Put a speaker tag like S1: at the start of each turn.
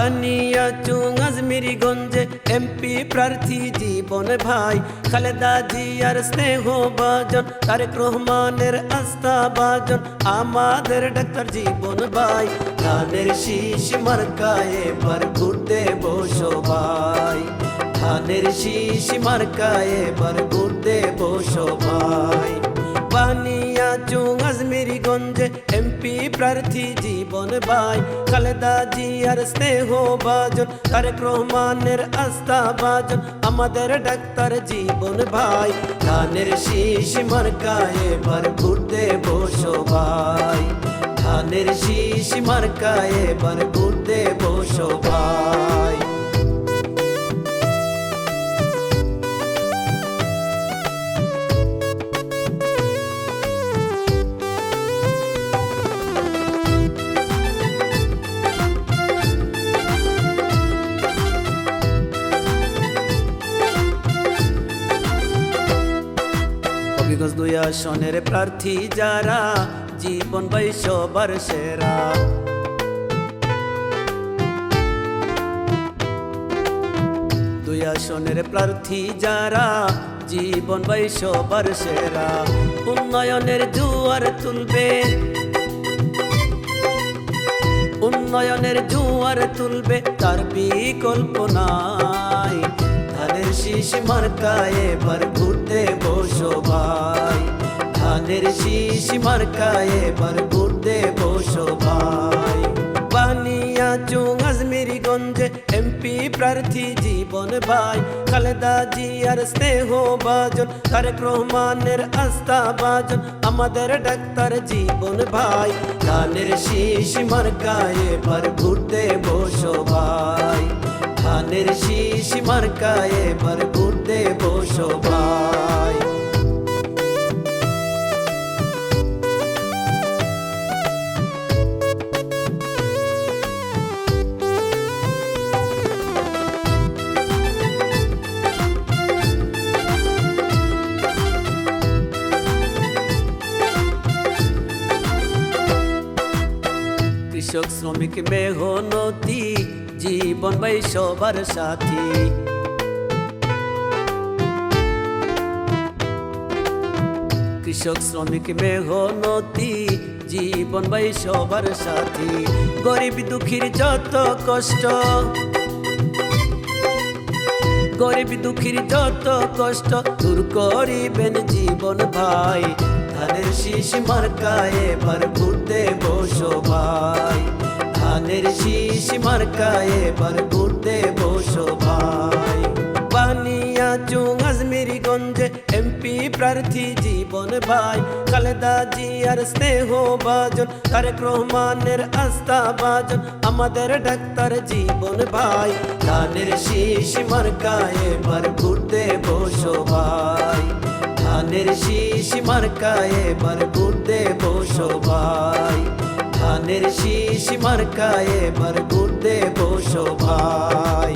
S1: Baniachong আজমিরিগঞ্জে MP প্রার্থী জীবন ভাই, খালেদা জিয়ার স্নেহ ভাজন, তারেক রহমানের আস্থা ভাজন, আমাদের ডাক্তার জীবন ভাই। ধানের শীষ মার্কায় এবার ভোট দেব সবাই, ধানের শীষ মার্কায় এবার ভোট দেব সবাই। বানিয়াচং আজমিরিগঞ্জে এমপি প্রার্থী জীবন ভাই, খালেদা জিয়ার স্নেহ ভাজন, তারেক রহমানের আস্থা ভাজন, আমাদের ডাক্তার জীবন ভাই। ধানের শীষ মার্কায় এবার ভোট দেব সবাই, ধানের শীষ মার্কায় এবার ভোট দেব সবাই। হবিগঞ্জ ২ আসনের প্রার্থী যারা, জীবন ভাই সবার সেরা। দুই আসনের প্রার্থী যারা, জীবন ভাই সবার সেরা। উন্নয়নের জোয়ার তুলবে, উন্নয়নের জোয়ার তুলবে, তার বিকল্প নাই। ধানের শীষ মার্কায় এবার ভোট দেব সবাই, ধানের শীষ মার্কায় এবার ভোট দেব সবাই। বানিয়াচং আজমিরিগঞ্জে এমপি প্রার্থী জীবন ভাই, খালেদা জিয়ার স্নেহ ভাজন, তারেক রহমানের আস্থা ভাজন, আমাদের ডাক্তার জীবন ভাই। ধানের শীষ মার্কায় এবার ভোট দেব সবাই, ধানের শীষ মার্কায় এবার ভোট দেব সবাই। কৃষক শ্রমিক মেহনতি, জীবন ভাই সবার সাথী। কৃষক শ্রমিক মেহনতি, জীবন ভাই সবার সাথী। গরিব দুঃখীর যত কষ্ট, গরিব দুঃখীর যত কষ্ট দূর করিবেন জীবন ভাই। ধানের শীষ মার্কায় এবার ভোট দেব সবাই, ধানের শীষ মার্কায় এবার ভোট দেব সবাই। বানিয়াচং আজমিরিগঞ্জে এমপি প্রার্থী জীবন ভাই, খালেদা জিয়ার স্নেহ ভাজন, তারেক রহমানের আস্থা ভাজন, আমাদের ডাক্তার জীবন ভাই। ধানের শীষ মার্কায় এবার ভোট দেব সবাই, ধানের শীষ মার্কায় এবার ভোট দেব সবাই, ধানের শীষ মার্কায় এবার ভোট দেব সবাই।